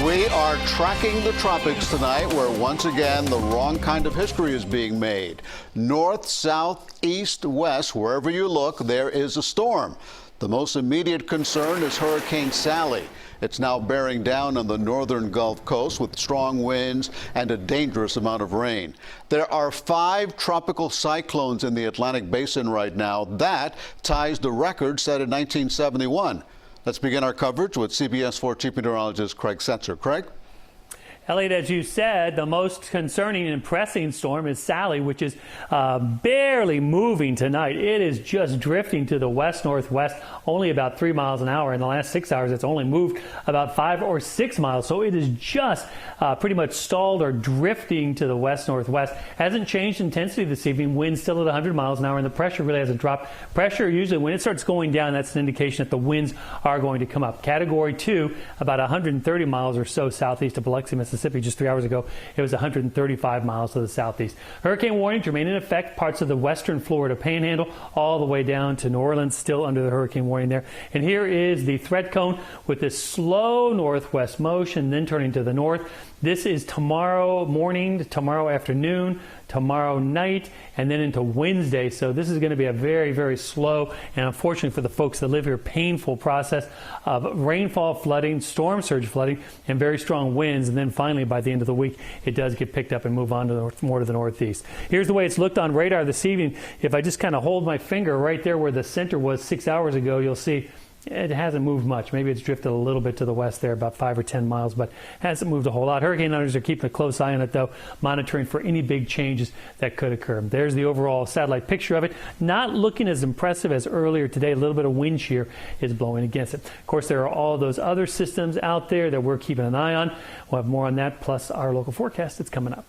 We are tracking the tropics tonight, where once again the wrong kind of history is being made. North, south, east, west, wherever you look, there is a storm. The most immediate concern is Hurricane Sally. It's now bearing down on the northern Gulf Coast with strong winds and a dangerous amount of rain. There are 5 tropical cyclones in the Atlantic Basin right now. That ties the record set in 1971. Let's begin our coverage with CBS 4 Chief Meteorologist Craig Setzer. Craig? Elliot, as you said, the most concerning and pressing storm is Sally, which is barely moving tonight. It is just drifting to the west-northwest, only about 3 miles an hour. In the last 6 hours, it's only moved about 5 or 6 miles. So it is just pretty much stalled or drifting to the west-northwest. Hasn't changed intensity this evening. Wind still at 100 miles an hour, and the pressure really hasn't dropped. Pressure, usually when it starts going down, that's an indication that the winds are going to come up. Category 2, about 130 miles or so southeast of Biloxi, Mississippi. Just 3 hours ago, it was 135 miles to the southeast. Hurricane warnings remain in effect. Parts of the western Florida panhandle all the way down to New Orleans, still under the hurricane warning there. And here is the threat cone with this slow northwest motion, then turning to the north. This is tomorrow morning, tomorrow afternoon, tomorrow night, and then into Wednesday. So this is going to be a very, very slow and, unfortunately for the folks that live here, painful process of rainfall flooding, storm surge flooding, and very strong winds. And then finally, by the end of the week, it does get picked up and move on to more to the northeast. Here's the way it's looked on radar this evening. If I just kind of hold my finger right there where the center was 6 hours ago, you'll see it hasn't moved much. Maybe it's drifted a little bit to the west there, about 5 or 10 miles, but hasn't moved a whole lot. Hurricane hunters are keeping a close eye on it, though, monitoring for any big changes that could occur. There's the overall satellite picture of it. Not looking as impressive as earlier today. A little bit of wind shear is blowing against it. Of course, there are all those other systems out there that we're keeping an eye on. We'll have more on that, plus our local forecast that's coming up.